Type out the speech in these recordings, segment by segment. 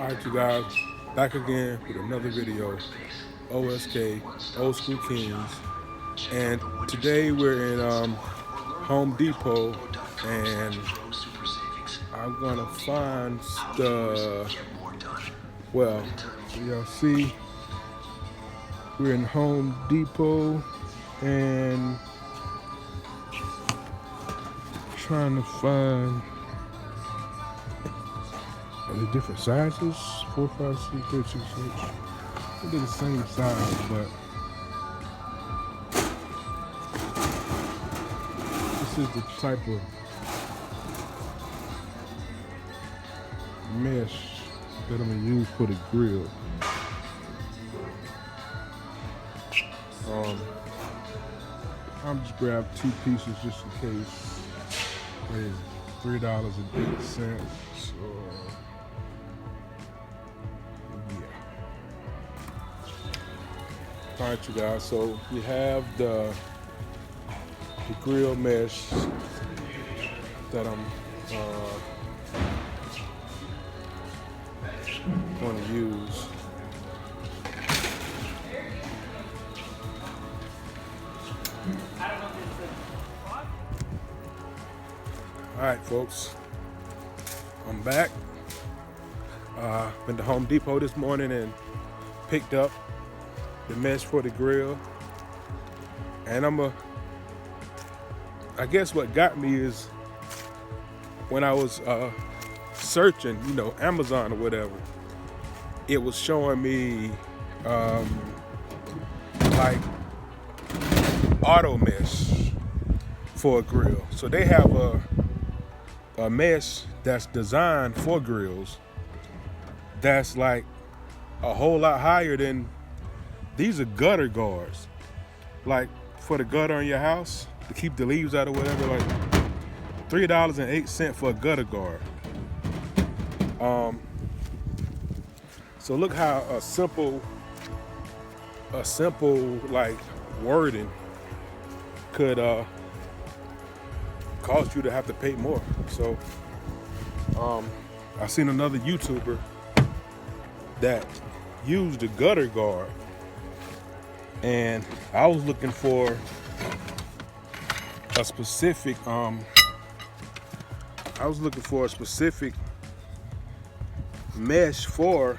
Alright you guys, back again with another video, OSK, Old School Kings, and today we're in Home Depot and I'm gonna find well, y'all see, we're in Home Depot and trying to find the different sizes, 4, 5, 6, 8, 6, 8. They're the same size, but this is the type of mesh that I'm gonna use for the grill. I'm just grab 2 pieces just in case. It's $3.08. So yeah. Alright you guys, so we have the grill mesh that I'm going to use. Alright folks, I'm back. Went to Home Depot this morning and picked up the mesh for the grill. And I guess what got me is when I was searching, Amazon or whatever, it was showing me like auto mesh for a grill. So they have a mesh that's designed for grills that's like a whole lot higher than these. Are gutter guards, like for the gutter in your house to keep the leaves out or whatever, like $3.08 for a gutter guard. So look how a simple like wording could cause you to have to pay more. So I seen another YouTuber that used a gutter guard, and I was looking for a specific mesh for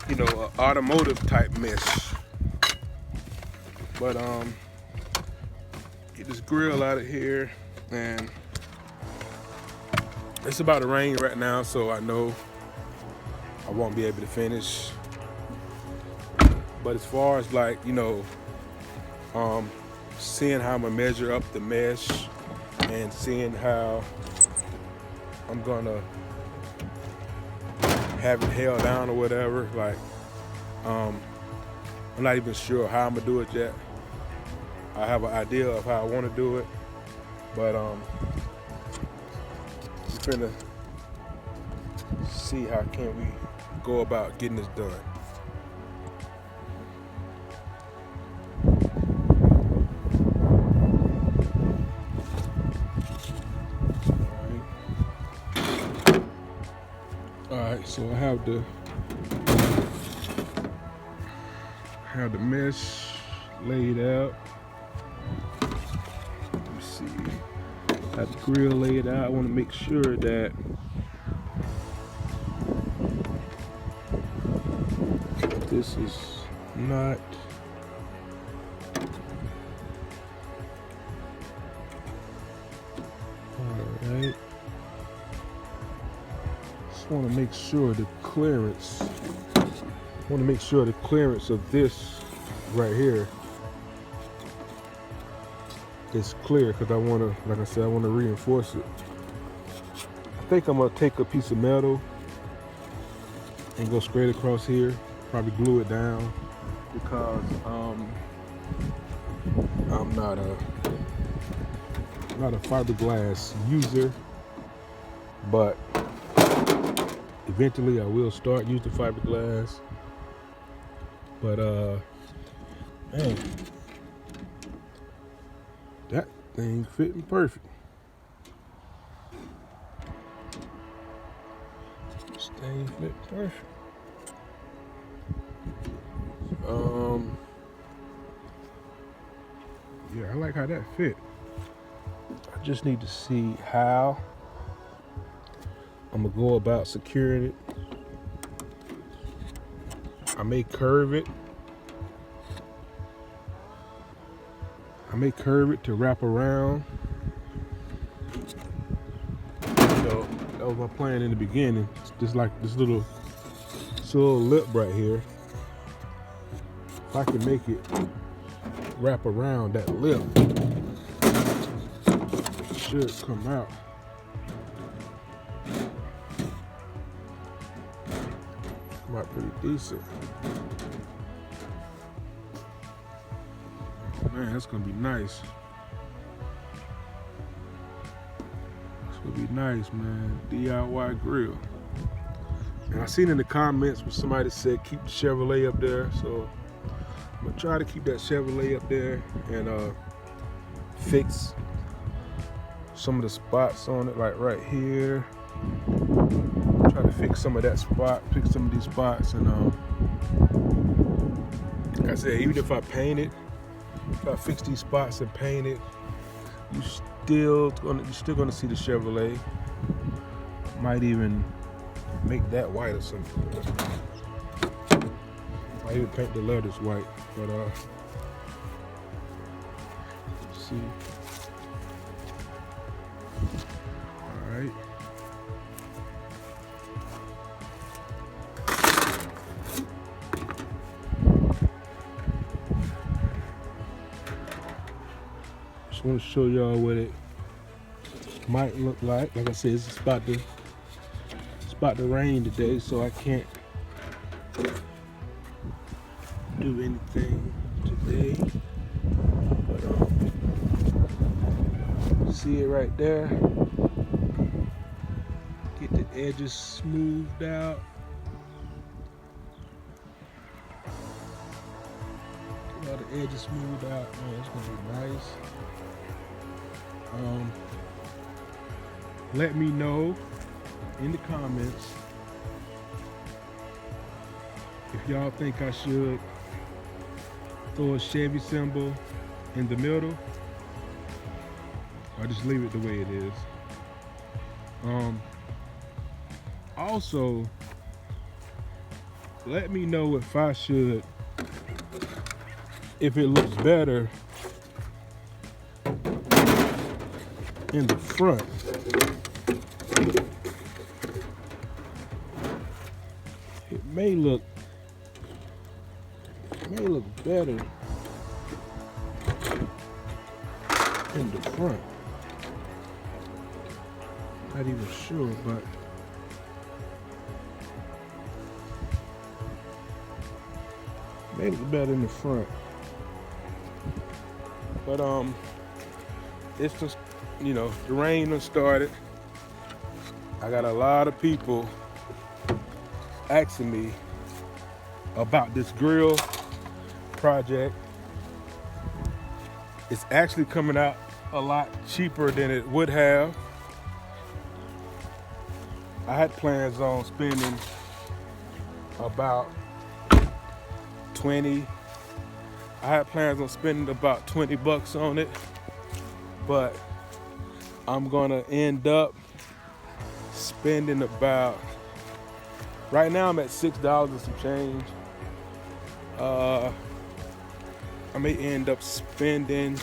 an automotive type mesh. But get this grill out of here, and it's about to rain right now, so I know I won't be able to finish. But as far as seeing how I'm gonna measure up the mesh and seeing how I'm gonna have it held down or whatever, I'm not even sure how I'm gonna do it yet. I have an idea of how I want to do it, but I'm finna see how can we go about getting this done. Alright, so I have the mesh laid out. Let me see. Have the grill laid out. I want to make sure that this is not alright. Just want to make sure the clearance. Of this right here is clear, because I want to, like I said, I want to reinforce it. I think I'm going to take a piece of metal and go straight across here, probably glue it down, because I'm not a fiberglass user, but eventually I will start using fiberglass. But man, that thing fitting perfect. Everything fit perfect. Yeah, I like how that fit. I just need to see how I'm gonna go about securing it. I may curve it. To wrap around. So that was my plan in the beginning. It's just like this little lip right here. If I can make it wrap around that lip, it should come out. Come out pretty decent. Oh man, that's gonna be nice. It's gonna be nice, man. DIY grill. And I seen in the comments where somebody said keep the Chevrolet up there, so I'm gonna try to keep that Chevrolet up there and fix some of the spots on it, like right here. Try to fix some of that spot, fix some of these spots, and like I said, even if I paint it, if I fix these spots and paint it, you're still gonna see the Chevrolet. Might even make that white or something. I even paint the letters white, but let's see. All right. Just want to show y'all what it might look like. Like I said, it's about to rain today, so I can't do anything today. But see it right there. Get the edges smoothed out. Get all the edges smoothed out. Man, it's gonna be nice. Let me know in the comments if y'all think I should throw a Chevy symbol in the middle or just leave it the way it is. Also, let me know if it looks better in the front. It may look better in the front. Not even sure, but may look better in the front. But it's just, the rain has started. I got a lot of people asking me about this grill project. It's actually coming out a lot cheaper than it would have. I had plans on spending about 20 bucks on it, but I'm gonna end up spending about, right now I'm at $6 and some change. I may end up spending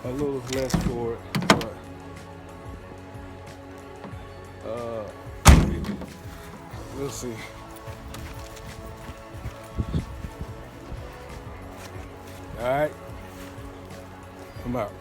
a little less for it, but we'll see. All right, I'm out.